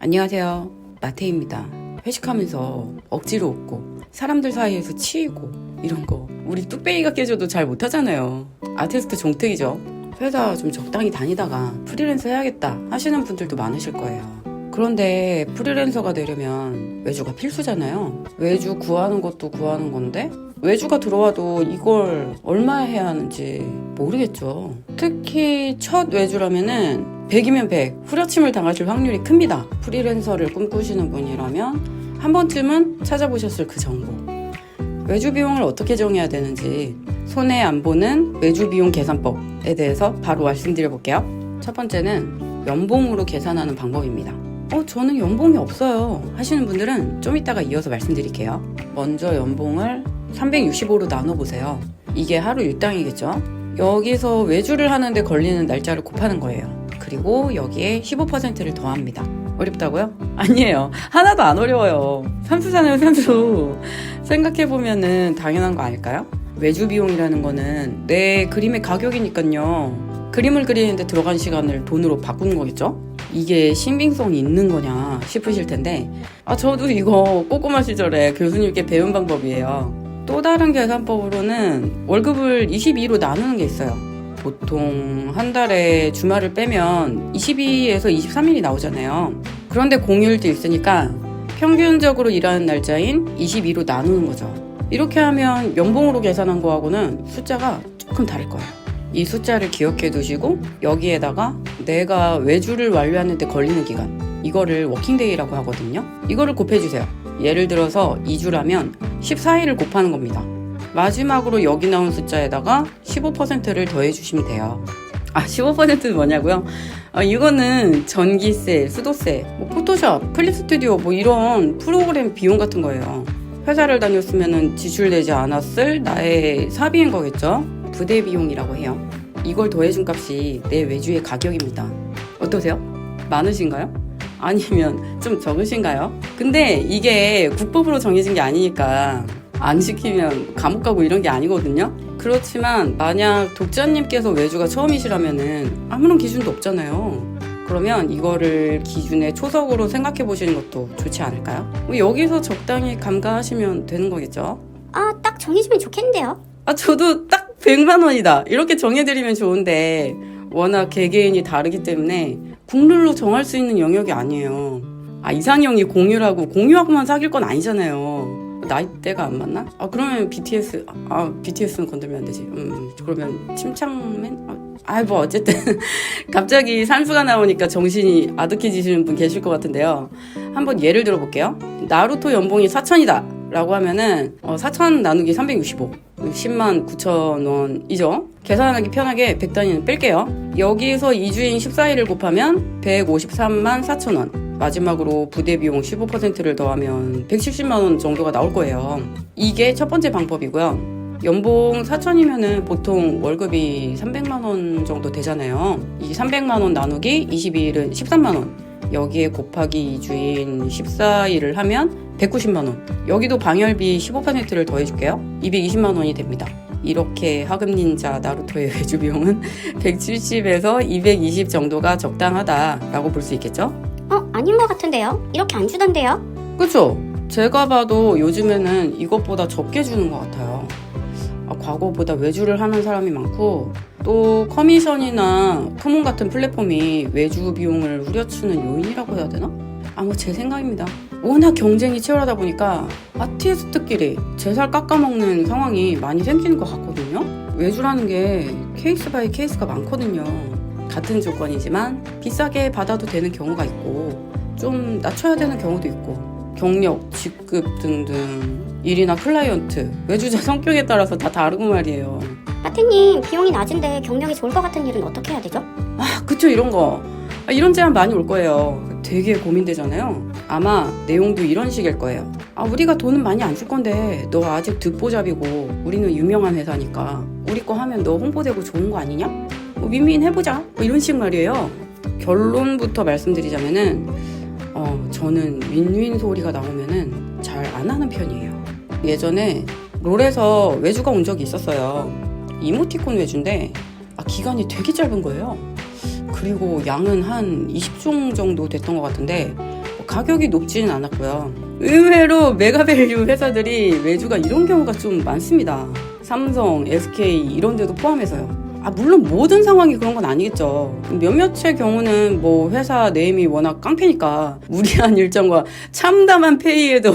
안녕하세요, 마태입니다. 회식하면서 억지로 웃고 사람들 사이에서 치이고 이런 거 우리 뚝배기가 깨져도 잘 못하잖아요. 아티스트 종특이죠. 회사 좀 적당히 다니다가 프리랜서 해야겠다 하시는 분들도 많으실 거예요. 그런데 프리랜서가 되려면 외주가 필수잖아요. 외주 구하는 것도 구하는 건데 외주가 들어와도 이걸 얼마 해야 하는지 모르겠죠. 특히 첫 외주라면은 100이면 100 후려침을 당하실 확률이 큽니다. 프리랜서를 꿈꾸시는 분이라면 한 번쯤은 찾아보셨을 그 정보. 외주 비용을 어떻게 정해야 되는지 손해 안 보는 외주 비용 계산법에 대해서 바로 말씀드려 볼게요. 첫 번째는 연봉으로 계산하는 방법입니다. 저는 연봉이 없어요 하시는 분들은 좀 이따가 이어서 말씀드릴게요. 먼저 연봉을 365로 나눠보세요. 이게 하루 일당이겠죠. 여기서 외주를 하는데 걸리는 날짜를 곱하는 거예요. 그리고 여기에 15%를 더합니다. 어렵다고요? 아니에요. 하나도 안 어려워요. 산수잖아요, 산수. 생각해보면은 당연한 거 아닐까요? 외주 비용이라는 거는 내 그림의 가격이니까요. 그림을 그리는데 들어간 시간을 돈으로 바꾸는 거겠죠? 이게 신빙성이 있는 거냐 싶으실 텐데 저도 이거 꼬꼬마 시절에 교수님께 배운 방법이에요. 또 다른 계산법으로는 월급을 22로 나누는 게 있어요. 보통 한 달에 주말을 빼면 22에서 23일이 나오잖아요. 그런데 공휴일도 있으니까 평균적으로 일하는 날짜인 22로 나누는 거죠. 이렇게 하면 연봉으로 계산한 거하고는 숫자가 조금 다를 거예요. 이 숫자를 기억해 두시고 여기에다가 내가 외주를 완료하는데 걸리는 기간, 이거를 워킹데이라고 하거든요. 이거를 곱해주세요. 예를 들어서 2주라면 14일을 곱하는 겁니다. 마지막으로 여기 나온 숫자에다가 15%를 더해주시면 돼요. 15%는 뭐냐고요? 이거는 전기세, 수도세, 포토샵, 클립 스튜디오 이런 프로그램 비용 같은 거예요. 회사를 다녔으면 지출되지 않았을 나의 사비인 거겠죠? 부대 비용이라고 해요. 이걸 더해준 값이 내 외주의 가격입니다. 어떠세요? 많으신가요? 아니면 좀 적으신가요? 근데 이게 국법으로 정해진 게 아니니까 안 지키면 감옥 가고 이런 게 아니거든요. 그렇지만 만약 독자님께서 외주가 처음이시라면은 아무런 기준도 없잖아요. 그러면 이거를 기준의 초석으로 생각해 보시는 것도 좋지 않을까요? 여기서 적당히 감가하시면 되는 거겠죠? 딱 정해주면 좋겠는데요. 저도 딱 100만 원이다 이렇게 정해드리면 좋은데 워낙 개개인이 다르기 때문에 국룰로 정할 수 있는 영역이 아니에요. 이상형이 공유하고만 사귈 건 아니잖아요. 나이대가 안 맞나? 그러면 BTS는 건들면 안 되지. 그러면 침착맨? 어쨌든 갑자기 산수가 나오니까 정신이 아득해지시는 분 계실 것 같은데요. 한번 예를 들어 볼게요. 나루토 연봉이 4천이다 라고 하면은 4천 나누기 365 10만 9천 원이죠. 계산하기 편하게 100단위는 뺄게요. 여기서 2주인 14일을 곱하면 153만 4천 원. 마지막으로 부대 비용 15%를 더하면 170만 원 정도가 나올 거예요. 이게 첫 번째 방법이고요. 연봉 4천이면은 보통 월급이 300만 원 정도 되잖아요. 이 300만 원 나누기 22일은 13만 원. 여기에 곱하기 2주인 14일을 하면 190만 원. 여기도 방열비 15%를 더해줄게요. 220만 원이 됩니다. 이렇게 하급닌자 나루토의 외주 비용은 170에서 220 정도가 적당하다라고 볼 수 있겠죠? 아닌 것 같은데요? 이렇게 안 주던데요? 그쵸? 제가 봐도 요즘에는 이것보다 적게 주는 것 같아요. 과거보다 외주를 하는 사람이 많고 또 커미션이나 크몬 같은 플랫폼이 외주 비용을 후려치는 요인이라고 해야 되나? 제 생각입니다. 워낙 경쟁이 치열하다 보니까 아티스트끼리 제살 깎아먹는 상황이 많이 생기는 것 같거든요. 외주라는 게 케이스 바이 케이스가 많거든요. 같은 조건이지만 비싸게 받아도 되는 경우가 있고 좀 낮춰야 되는 경우도 있고 경력, 직급 등등 일이나 클라이언트, 외주자 성격에 따라서 다 다르고 말이에요. 마태님, 비용이 낮은데 경력이 좋을 것 같은 일은 어떻게 해야 되죠? 그쵸, 이런 거. 이런 제안 많이 올 거예요. 되게 고민되잖아요. 아마 내용도 이런 식일 거예요. 우리가 돈은 많이 안 줄 건데 너 아직 듣보잡이고 우리는 유명한 회사니까 우리 거 하면 너 홍보되고 좋은 거 아니냐? 윈윈 해보자. 이런 식 말이에요. 결론부터 말씀드리자면은 저는 윈윈 소리가 나오면은 잘 안 하는 편이에요. 예전에 롤에서 외주가 온 적이 있었어요. 이모티콘 외주인데 기간이 되게 짧은 거예요. 그리고 양은 한 20종 정도 됐던 것 같은데 가격이 높지는 않았고요. 의외로 메가밸류 회사들이 외주가 이런 경우가 좀 많습니다. 삼성, SK 이런 데도 포함해서요. 물론 모든 상황이 그런 건 아니겠죠. 몇몇의 경우는 뭐 회사 네임이 워낙 깡패니까 무리한 일정과 참담한 페이에도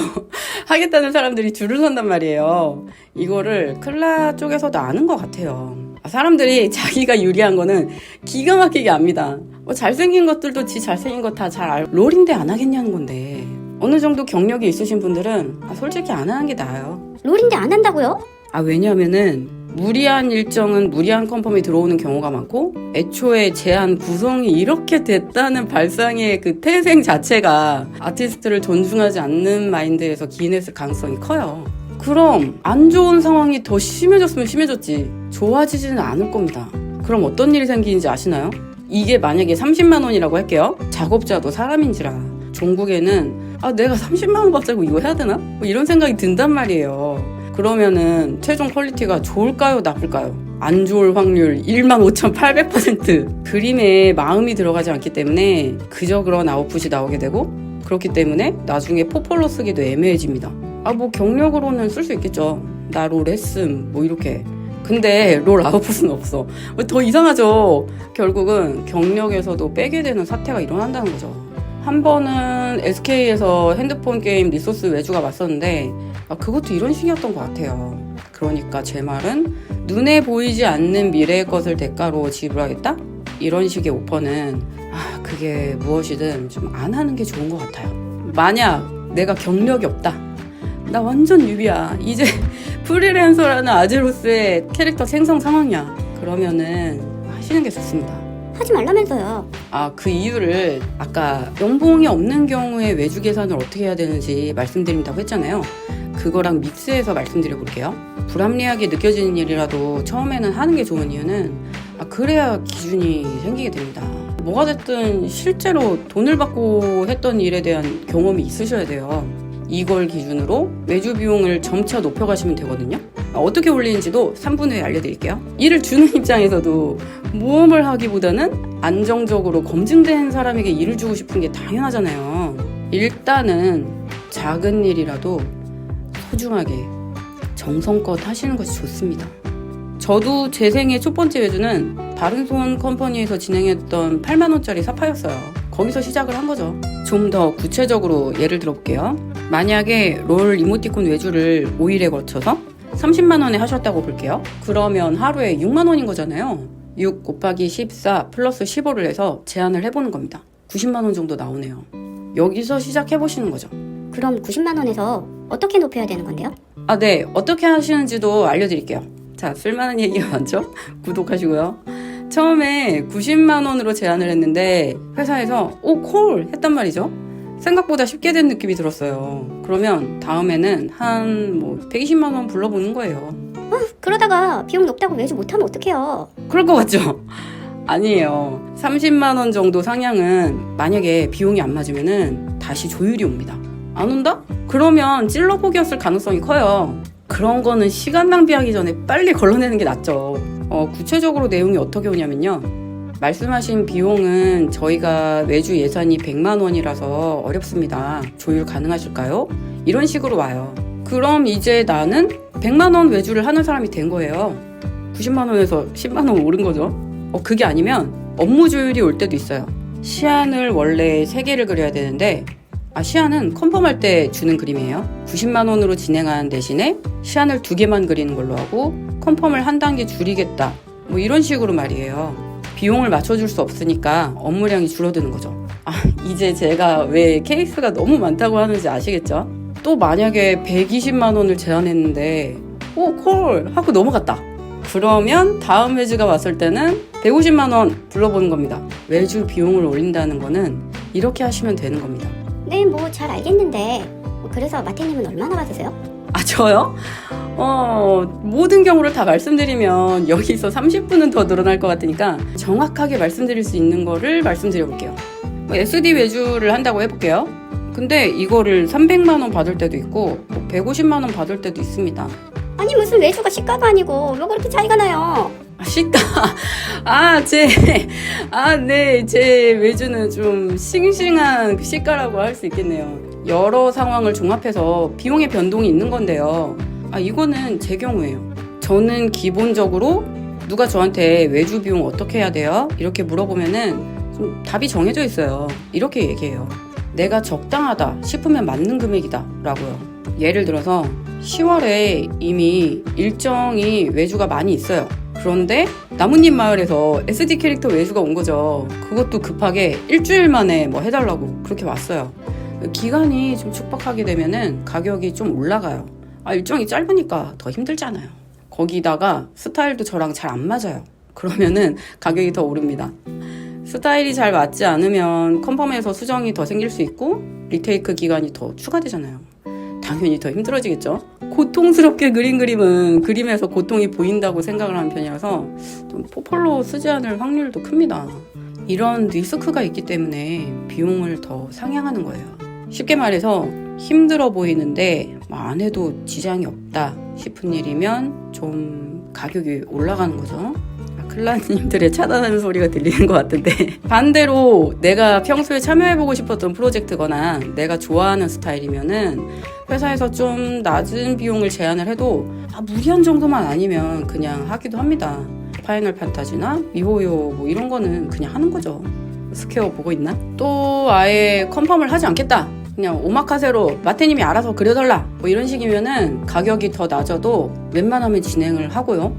하겠다는 사람들이 줄을 선단 말이에요. 이거를 클라 쪽에서도 아는 것 같아요. 사람들이 자기가 유리한 거는 기가 막히게 압니다. 잘생긴 것들도 지 잘생긴 거 다 잘 알고 롤인데 안 하겠냐는 건데 어느 정도 경력이 있으신 분들은 솔직히 안 하는 게 나아요. 롤인데 안 한다고요? 왜냐면은 무리한 일정은 무리한 컨펌이 들어오는 경우가 많고 애초에 제안 구성이 이렇게 됐다는 발상의 그 태생 자체가 아티스트를 존중하지 않는 마인드에서 기인했을 가능성이 커요. 그럼 안 좋은 상황이 더 심해졌으면 심해졌지 좋아지지는 않을 겁니다. 그럼 어떤 일이 생기는지 아시나요? 이게 만약에 30만 원이라고 할게요. 작업자도 사람인지라 종국에는 내가 30만 원 받자고 이거 해야 되나? 이런 생각이 든단 말이에요. 그러면은 최종 퀄리티가 좋을까요? 나쁠까요? 안 좋을 확률 15,800%. 그림에 마음이 들어가지 않기 때문에 그저 그런 아웃풋이 나오게 되고 그렇기 때문에 나중에 포폴로 쓰기도 애매해집니다. 뭐 경력으로는 쓸 수 있겠죠. 나 롤 했음 뭐 이렇게. 근데 롤 아웃풋은 없어. 더 이상하죠. 결국은 경력에서도 빼게 되는 사태가 일어난다는 거죠. 한 번은 SK에서 핸드폰 게임 리소스 외주가 왔었는데 그것도 이런 식이었던 것 같아요. 그러니까 제 말은 눈에 보이지 않는 미래의 것을 대가로 지불하겠다? 이런 식의 오퍼는 그게 무엇이든 좀 안 하는 게 좋은 것 같아요. 만약 내가 경력이 없다. 나 완전 뉴비야. 이제 프리랜서라는 아제로스의 캐릭터 생성 상황이야. 그러면은 하시는 게 좋습니다. 하지 말라면서요. 그 이유를 아까 연봉이 없는 경우에 외주 계산을 어떻게 해야 되는지 말씀드린다고 했잖아요. 그거랑 믹스해서 말씀드려 볼게요. 불합리하게 느껴지는 일이라도 처음에는 하는 게 좋은 이유는 그래야 기준이 생기게 됩니다. 뭐가 됐든 실제로 돈을 받고 했던 일에 대한 경험이 있으셔야 돼요. 이걸 기준으로 외주 비용을 점차 높여가시면 되거든요. 어떻게 올리는지도 3분 후에 알려드릴게요. 일을 주는 입장에서도 모험을 하기보다는 안정적으로 검증된 사람에게 일을 주고 싶은 게 당연하잖아요. 일단은 작은 일이라도 소중하게 정성껏 하시는 것이 좋습니다. 저도 제 생애 첫 번째 외주는 바른손 컴퍼니에서 진행했던 8만원짜리 사파였어요. 거기서 시작을 한 거죠. 좀 더 구체적으로 예를 들어볼게요. 만약에 롤 이모티콘 외주를 5일에 거쳐서 30만원에 하셨다고 볼게요. 그러면 하루에 6만원인 거잖아요. 6 곱하기 14 플러스 15를 해서 제한을 해보는 겁니다. 90만원 정도 나오네요. 여기서 시작해보시는 거죠. 그럼 90만 원에서 어떻게 높여야 되는 건데요? 네. 어떻게 하시는지도 알려드릴게요. 자, 쓸만한 얘기가 많죠? 구독하시고요. 처음에 90만원으로 제안을 했는데 회사에서 콜! 했단 말이죠. 생각보다 쉽게 된 느낌이 들었어요. 그러면 다음에는 한 120만원 불러보는 거예요. 그러다가 비용 높다고 외주 못하면 어떡해요? 그럴 것 같죠? 아니에요. 30만원 정도 상향은 만약에 비용이 안 맞으면은 다시 조율이 옵니다. 안 온다? 그러면 찔러보기였을 가능성이 커요. 그런 거는 시간 낭비하기 전에 빨리 걸러내는 게 낫죠. 구체적으로 내용이 어떻게 오냐면요. 말씀하신 비용은 저희가 외주 예산이 100만 원이라서 어렵습니다. 조율 가능하실까요? 이런 식으로 와요. 그럼 이제 나는 100만 원 외주를 하는 사람이 된 거예요. 90만 원에서 10만 원 오른 거죠. 그게 아니면 업무 조율이 올 때도 있어요. 시안을 원래 3개를 그려야 되는데 시안은 컨펌할 때 주는 그림이에요. 90만 원으로 진행하는 대신에 시안을 2개만 그리는 걸로 하고 컨펌을 한 단계 줄이겠다. 이런 식으로 말이에요. 비용을 맞춰줄 수 없으니까 업무량이 줄어드는 거죠. 이제 제가 왜 케이스가 너무 많다고 하는지 아시겠죠? 또 만약에 120만 원을 제안했는데 콜! 하고 넘어갔다. 그러면 다음 외주가 왔을 때는 150만 원 불러보는 겁니다. 외주 비용을 올린다는 거는 이렇게 하시면 되는 겁니다. 네, 잘 알겠는데 그래서 마태님은 얼마나 받으세요? 저요? 모든 경우를 다 말씀드리면 여기서 30분은 더 늘어날 것 같으니까 정확하게 말씀드릴 수 있는 거를 말씀드려 볼게요. SD 외주를 한다고 해볼게요. 근데 이거를 300만 원 받을 때도 있고 150만 원 받을 때도 있습니다. 아니 무슨 외주가 시가가 아니고 왜 그렇게 차이가 나요? 제 외주는 좀 싱싱한 시가라고 할 수 있겠네요. 여러 상황을 종합해서 비용의 변동이 있는 건데요. 이거는 제 경우예요. 저는 기본적으로 누가 저한테 외주 비용 어떻게 해야 돼요? 이렇게 물어보면은 좀 답이 정해져 있어요. 이렇게 얘기해요. 내가 적당하다 싶으면 맞는 금액이다 라고요. 예를 들어서 10월에 이미 일정이 외주가 많이 있어요. 그런데 나뭇잎 마을에서 SD 캐릭터 외주가 온 거죠. 그것도 급하게 일주일 만에 뭐 해달라고 그렇게 왔어요. 기간이 좀 촉박하게 되면은 가격이 좀 올라가요. 일정이 짧으니까 더 힘들잖아요. 거기다가 스타일도 저랑 잘 안 맞아요. 그러면은 가격이 더 오릅니다. 스타일이 잘 맞지 않으면 컨펌에서 수정이 더 생길 수 있고 리테이크 기간이 더 추가되잖아요. 당연히 더 힘들어지겠죠. 고통스럽게 그린 그림은 그림에서 고통이 보인다고 생각을 하는 편이라서 좀 포폴로 쓰지 않을 확률도 큽니다. 이런 리스크가 있기 때문에 비용을 더 상향하는 거예요. 쉽게 말해서 힘들어 보이는데 안 해도 지장이 없다 싶은 일이면 좀 가격이 올라가는 거죠. 클라님들의 차단하는 소리가 들리는 것 같은데 반대로 내가 평소에 참여해보고 싶었던 프로젝트거나 내가 좋아하는 스타일이면은 회사에서 좀 낮은 비용을 제안을 해도 무리한 정도만 아니면 그냥 하기도 합니다. 파이널 판타지나 미호요 뭐 이런 거는 그냥 하는 거죠. 스퀘어 보고 있나? 또 아예 컨펌을 하지 않겠다. 그냥 오마카세로 마테님이 알아서 그려달라 뭐 이런 식이면은 가격이 더 낮아도 웬만하면 진행을 하고요.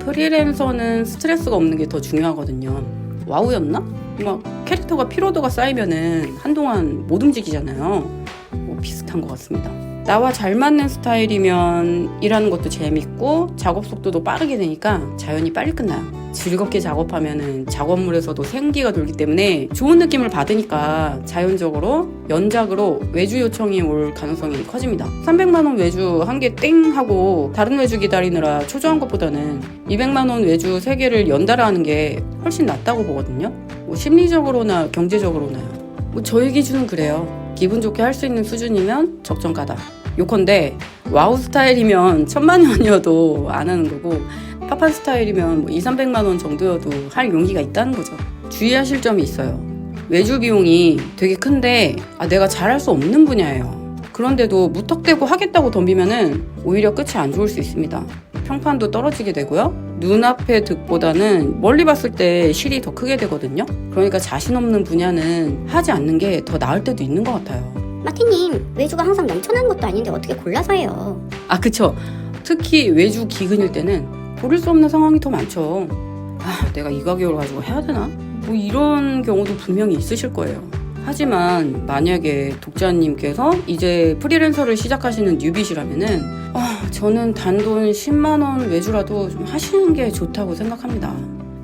프리랜서는 스트레스가 없는 게 더 중요하거든요. 와우였나? 막 캐릭터가 피로도가 쌓이면은 한동안 못 움직이잖아요. 뭐 비슷한 것 같습니다. 나와 잘 맞는 스타일이면 일하는 것도 재밌고 작업 속도도 빠르게 되니까 자연히 빨리 끝나요. 즐겁게 작업하면은 작업물에서도 생기가 돌기 때문에 좋은 느낌을 받으니까 자연적으로 연작으로 외주 요청이 올 가능성이 커집니다. 300만 원 외주 한 개 땡 하고 다른 외주 기다리느라 초조한 것보다는 200만 원 외주 3개를 연달아 하는 게 훨씬 낫다고 보거든요. 뭐 심리적으로나 경제적으로나요. 뭐 저희 기준은 그래요. 기분 좋게 할 수 있는 수준이면 적정가다. 요컨대 와우 스타일이면 1000만 원이어도 안 하는 거고 파판 스타일이면 뭐 200~300만 원 정도여도 할 용기가 있다는 거죠. 주의하실 점이 있어요. 외주 비용이 되게 큰데 내가 잘할 수 없는 분야예요. 그런데도 무턱대고 하겠다고 덤비면은 오히려 끝이 안 좋을 수 있습니다. 평판도 떨어지게 되고요. 눈앞의 득보다는 멀리 봤을 때 실이 더 크게 되거든요. 그러니까 자신 없는 분야는 하지 않는 게 더 나을 때도 있는 것 같아요. 마티님, 외주가 항상 넘쳐나는 것도 아닌데 어떻게 골라서 해요? 그쵸. 특히 외주 기근일 때는 고를 수 없는 상황이 더 많죠. 내가 이 가격을 가지고 해야 되나? 뭐 이런 경우도 분명히 있으실 거예요. 하지만 만약에 독자님께서 이제 프리랜서를 시작하시는 뉴비시라면은 저는 단돈 10만 원 외주라도 좀 하시는 게 좋다고 생각합니다.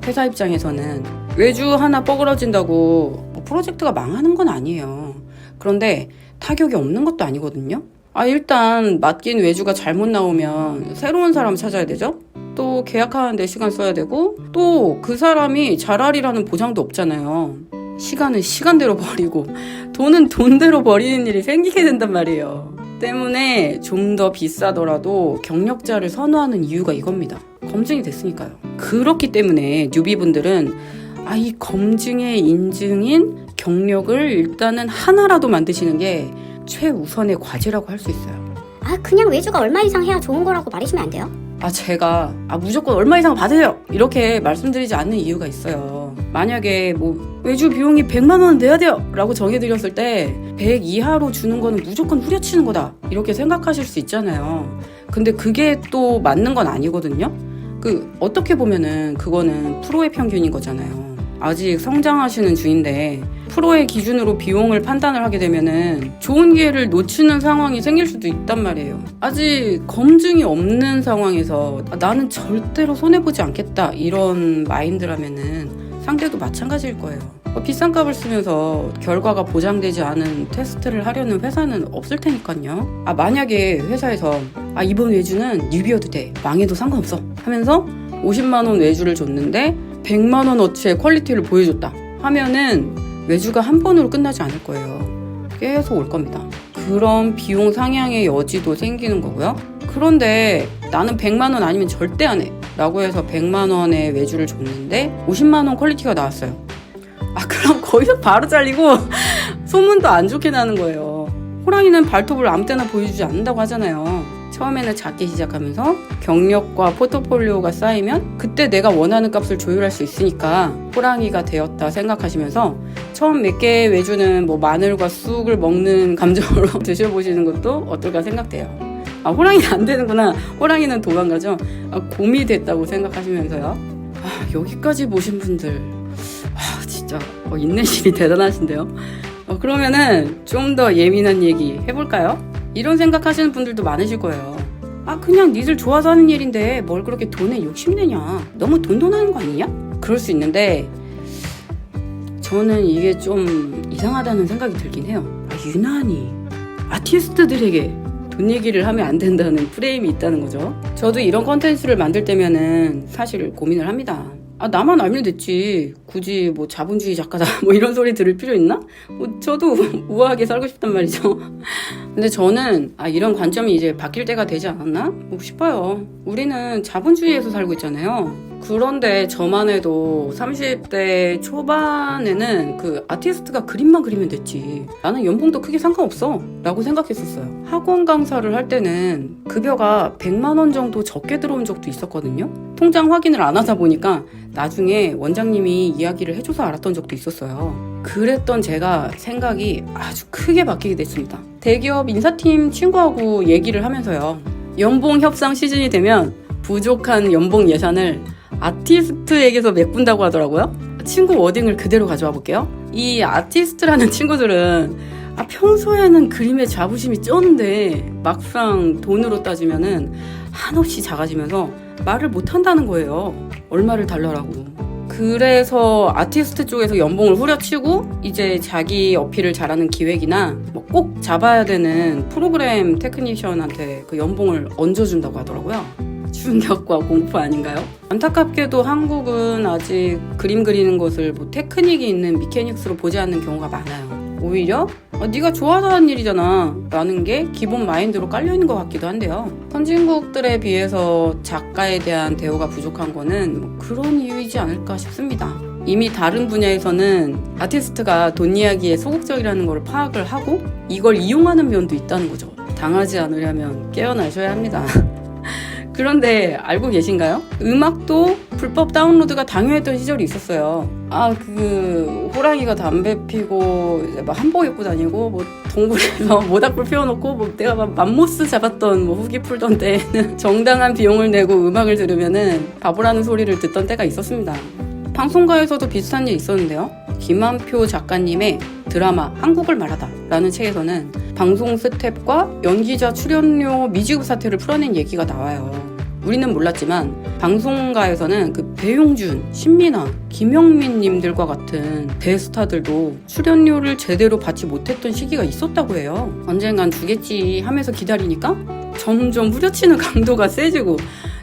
회사 입장에서는 외주 하나 뻐그러진다고 뭐 프로젝트가 망하는 건 아니에요. 그런데 타격이 없는 것도 아니거든요. 일단 맡긴 외주가 잘못 나오면 새로운 사람 찾아야 되죠. 또 계약하는데 시간 써야 되고 또 그 사람이 잘하리라는 보장도 없잖아요. 시간은 시간대로 버리고 돈은 돈대로 버리는 일이 생기게 된단 말이에요. 때문에 좀 더 비싸더라도 경력자를 선호하는 이유가 이겁니다. 검증이 됐으니까요. 그렇기 때문에 뉴비분들은 이 검증의 인증인 경력을 일단은 하나라도 만드시는 게 최우선의 과제라고 할 수 있어요. 그냥 외주가 얼마 이상 해야 좋은 거라고 말해주면 안 돼요? 제가 무조건 얼마 이상 받으세요 이렇게 말씀드리지 않는 이유가 있어요. 만약에 뭐 외주 비용이 100만 원 내야 돼요 라고 정해드렸을 때 100 이하로 주는 거는 무조건 후려치는 거다 이렇게 생각하실 수 있잖아요. 근데 그게 또 맞는 건 아니거든요. 어떻게 보면은 그거는 프로의 평균인 거잖아요. 아직 성장하시는 중인데 프로의 기준으로 비용을 판단을 하게 되면은 좋은 기회를 놓치는 상황이 생길 수도 있단 말이에요. 아직 검증이 없는 상황에서 나는 절대로 손해보지 않겠다 이런 마인드라면은 상대도 마찬가지일 거예요. 비싼 값을 쓰면서 결과가 보장되지 않은 테스트를 하려는 회사는 없을 테니까요. 만약에 회사에서 이번 외주는 뉴비여도 돼 망해도 상관없어 하면서 50만 원 외주를 줬는데 100만 원어치의 퀄리티를 보여줬다 하면은 외주가 한 번으로 끝나지 않을 거예요. 계속 올 겁니다. 그런 비용 상향의 여지도 생기는 거고요. 그런데 나는 100만 원 아니면 절대 안 해 라고 해서 100만 원의 외주를 줬는데 50만 원 퀄리티가 나왔어요. 그럼 거기서 바로 잘리고 소문도 안 좋게 나는 거예요. 호랑이는 발톱을 아무 때나 보여주지 않는다고 하잖아요. 처음에는 작게 시작하면서 경력과 포트폴리오가 쌓이면 그때 내가 원하는 값을 조율할 수 있으니까 호랑이가 되었다 생각하시면서 처음 몇 개의 외주는 뭐 마늘과 쑥을 먹는 감정으로 드셔보시는 것도 어떨까 생각돼요. 호랑이는 안 되는구나. 호랑이는 도망가죠. 곰이 됐다고 생각하시면서요. 여기까지 보신 분들 진짜 인내심이 대단하신데요. 그러면은 좀 더 예민한 얘기 해볼까요? 이런 생각하시는 분들도 많으실 거예요. 그냥 니들 좋아서 하는 일인데 뭘 그렇게 돈에 욕심내냐. 너무 돈하는 거 아니냐? 그럴 수 있는데 저는 이게 좀 이상하다는 생각이 들긴 해요. 유난히 아티스트들에게 돈 얘기를 하면 안 된다는 프레임이 있다는 거죠. 저도 이런 컨텐츠를 만들 때면은 사실 고민을 합니다. 나만 알면 됐지. 굳이 뭐 자본주의 작가다 뭐 이런 소리 들을 필요 있나? 저도 우아하게 살고 싶단 말이죠. 근데 저는 이런 관점이 이제 바뀔 때가 되지 않았나 싶어요. 우리는 자본주의에서 살고 있잖아요. 그런데 저만 해도 30대 초반에는 그 아티스트가 그림만 그리면 됐지. 나는 연봉도 크게 상관없어 라고 생각했었어요. 학원 강사를 할 때는 급여가 100만 원 정도 적게 들어온 적도 있었거든요. 통장 확인을 안 하다 보니까 나중에 원장님이 이야기를 해줘서 알았던 적도 있었어요. 그랬던 제가 생각이 아주 크게 바뀌게 됐습니다. 대기업 인사팀 친구하고 얘기를 하면서요. 연봉 협상 시즌이 되면 부족한 연봉 예산을 아티스트에게서 메꾼다고 하더라고요. 친구 워딩을 그대로 가져와 볼게요. 이 아티스트라는 친구들은 평소에는 그림에 자부심이 쩌는데 막상 돈으로 따지면은 한없이 작아지면서 말을 못 한다는 거예요. 얼마를 달라라고. 그래서 아티스트 쪽에서 연봉을 후려치고 이제 자기 어필을 잘하는 기획이나 뭐 꼭 잡아야 되는 프로그램 테크니션한테 그 연봉을 얹어준다고 하더라고요. 충격과 공포 아닌가요? 안타깝게도 한국은 아직 그림 그리는 것을 뭐 테크닉이 있는 미케닉스로 보지 않는 경우가 많아요. 오히려 네가 좋아서 하는 일이잖아 라는 게 기본 마인드로 깔려있는 것 같기도 한데요. 선진국들에 비해서 작가에 대한 대우가 부족한 거는 뭐 그런 이유이지 않을까 싶습니다. 이미 다른 분야에서는 아티스트가 돈 이야기에 소극적이라는 걸 파악을 하고 이걸 이용하는 면도 있다는 거죠. 당하지 않으려면 깨어나셔야 합니다. 그런데 알고 계신가요? 음악도 불법 다운로드가 당연했던 시절이 있었어요. 그 호랑이가 담배 피고 막 한복 입고 다니고 뭐 동굴에서 모닥불 피워놓고 뭐 내가 막 맘모스 잡았던 뭐 후기 풀던 때에는 정당한 비용을 내고 음악을 들으면은 바보라는 소리를 듣던 때가 있었습니다. 방송가에서도 비슷한 일 있었는데요. 김한표 작가님의 드라마 한국을 말하다 라는 책에서는 방송 스텝과 연기자 출연료 미지급 사태를 풀어낸 얘기가 나와요. 우리는 몰랐지만 방송가에서는 그 배용준, 신민아, 김영민 님들과 같은 대스타들도 출연료를 제대로 받지 못했던 시기가 있었다고 해요. 언젠간 주겠지 하면서 기다리니까 점점 후려치는 강도가 세지고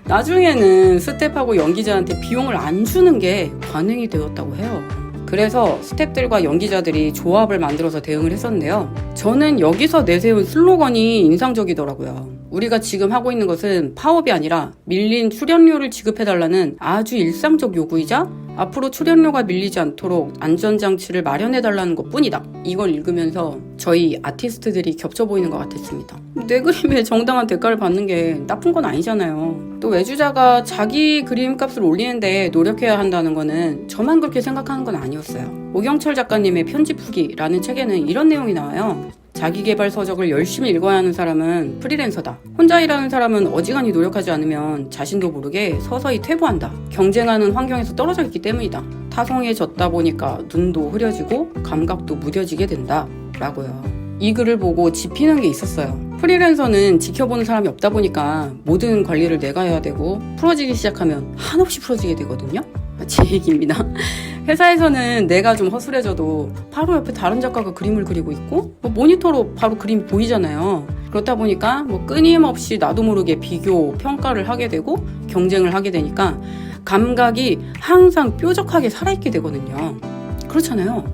나중에는 스텝하고 연기자한테 비용을 안 주는 게 관행이 되었다고 해요. 그래서 스텝들과 연기자들이 조합을 만들어서 대응을 했었는데요. 저는 여기서 내세운 슬로건이 인상적이더라고요. 우리가 지금 하고 있는 것은 파업이 아니라 밀린 출연료를 지급해달라는 아주 일상적 요구이자 앞으로 출연료가 밀리지 않도록 안전장치를 마련해달라는 것 뿐이다. 이걸 읽으면서 저희 아티스트들이 겹쳐 보이는 것 같았습니다. 내 그림에 정당한 대가를 받는 게 나쁜 건 아니잖아요. 또 외주자가 자기 그림 값을 올리는데 노력해야 한다는 거는 저만 그렇게 생각하는 건 아니었어요. 오경철 작가님의 편집 후기라는 책에는 이런 내용이 나와요. 자기계발 서적을 열심히 읽어야 하는 사람은 프리랜서다. 혼자 일하는 사람은 어지간히 노력하지 않으면 자신도 모르게 서서히 퇴보한다. 경쟁하는 환경에서 떨어져 있기 때문이다. 타성해졌다 보니까 눈도 흐려지고 감각도 무뎌지게 된다. 라고요. 이 글을 보고 짚히는 게 있었어요. 프리랜서는 지켜보는 사람이 없다 보니까 모든 관리를 내가 해야 되고 풀어지기 시작하면 한없이 풀어지게 되거든요. 제 얘기입니다. 회사에서는 내가 좀 허술해져도 바로 옆에 다른 작가가 그림을 그리고 있고 뭐 모니터로 바로 그림이 보이잖아요. 그렇다 보니까 뭐 끊임없이 나도 모르게 비교, 평가를 하게 되고 경쟁을 하게 되니까 감각이 항상 뾰족하게 살아있게 되거든요. 그렇잖아요.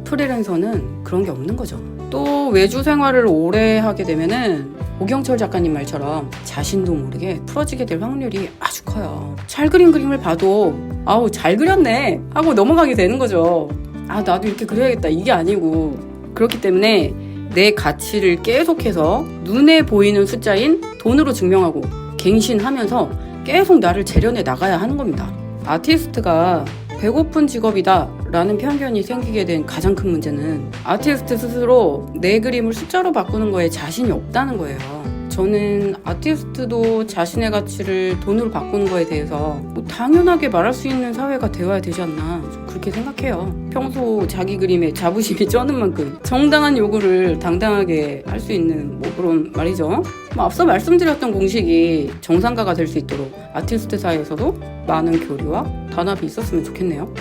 프리랜서는 그런 게 없는 거죠. 또 외주 생활을 오래 하게 되면은 오경철 작가님 말처럼 자신도 모르게 풀어지게 될 확률이 아주 커요. 잘 그린 그림을 봐도 아우 잘 그렸네 하고 넘어가게 되는 거죠. 아 나도 이렇게 그려야겠다 이게 아니고, 그렇기 때문에 내 가치를 계속해서 눈에 보이는 숫자인 돈으로 증명하고 갱신하면서 계속 나를 재련해 나가야 하는 겁니다. 아티스트가 배고픈 직업이다 라는 편견이 생기게 된 가장 큰 문제는 아티스트 스스로 내 그림을 숫자로 바꾸는 거에 자신이 없다는 거예요. 저는 아티스트도 자신의 가치를 돈으로 바꾸는 거에 대해서 뭐 당연하게 말할 수 있는 사회가 되어야 되지 않나, 좀 그렇게 생각해요. 평소 자기 그림에 자부심이 쩌는 만큼 정당한 요구를 당당하게 할 수 있는 뭐 그런 말이죠. 뭐 앞서 말씀드렸던 공식이 정상가가 될 수 있도록 아티스트 사이에서도 많은 교류와 단합이 있었으면 좋겠네요.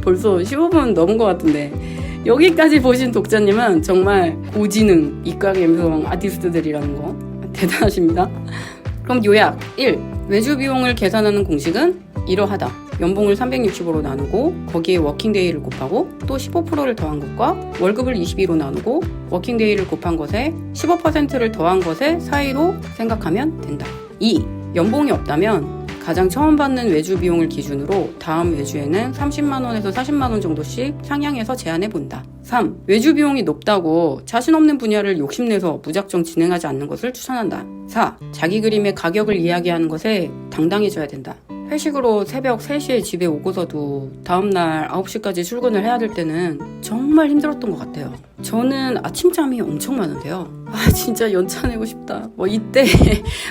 벌써 15분 넘은 것 같은데 여기까지 보신 독자님은 정말 고지능 이과 감성 아티스트들이라는 거 대단하십니다. 그럼 요약 1. 외주 비용을 계산하는 공식은 이러하다. 연봉을 365로 나누고 거기에 워킹데이를 곱하고 또 15%를 더한 것과 월급을 22로 나누고 워킹데이를 곱한 것에 15%를 더한 것의 사이로 생각하면 된다. 2. 연봉이 없다면 가장 처음 받는 외주 비용을 기준으로 다음 외주에는 30만원에서 40만원 정도씩 상향해서 제한해 본다. 3. 외주 비용이 높다고 자신 없는 분야를 욕심내서 무작정 진행하지 않는 것을 추천한다. 4. 자기 그림의 가격을 이야기하는 것에 당당해져야 된다. 회식으로 새벽 3시에 집에 오고서도 다음날 9시까지 출근을 해야 될 때는 정말 힘들었던 것 같아요. 저는 아침잠이 엄청 많은데요. 진짜 연차 내고 싶다. 이때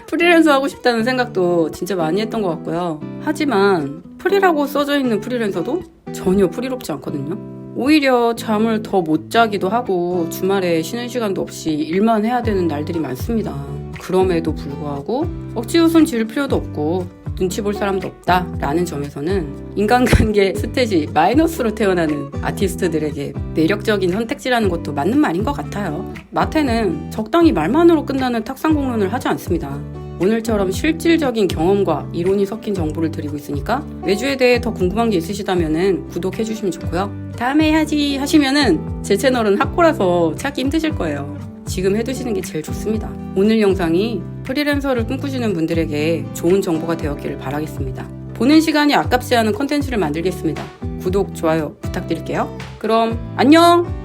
프리랜서 하고 싶다는 생각도 진짜 많이 했던 것 같고요. 하지만 프리라고 써져 있는 프리랜서도 전혀 프리롭지 않거든요. 오히려 잠을 더 못 자기도 하고 주말에 쉬는 시간도 없이 일만 해야 되는 날들이 많습니다. 그럼에도 불구하고 억지 웃음 지을 필요도 없고 눈치 볼 사람도 없다 라는 점에서는 인간관계 스탯이 마이너스로 태어나는 아티스트들에게 매력적인 선택지라는 것도 맞는 말인 것 같아요. 마태는 적당히 말만으로 끝나는 탁상 공론을 하지 않습니다. 오늘처럼 실질적인 경험과 이론이 섞인 정보를 드리고 있으니까 외주에 대해 더 궁금한 게 있으시다면 구독해주시면 좋고요. 다음에 해야지 하시면은 제 채널은 학고라서 찾기 힘드실 거예요. 지금 해두시는 게 제일 좋습니다. 오늘 영상이 프리랜서를 꿈꾸시는 분들에게 좋은 정보가 되었기를 바라겠습니다. 보는 시간이 아깝지 않은 콘텐츠를 만들겠습니다. 구독, 좋아요 부탁드릴게요. 그럼 안녕!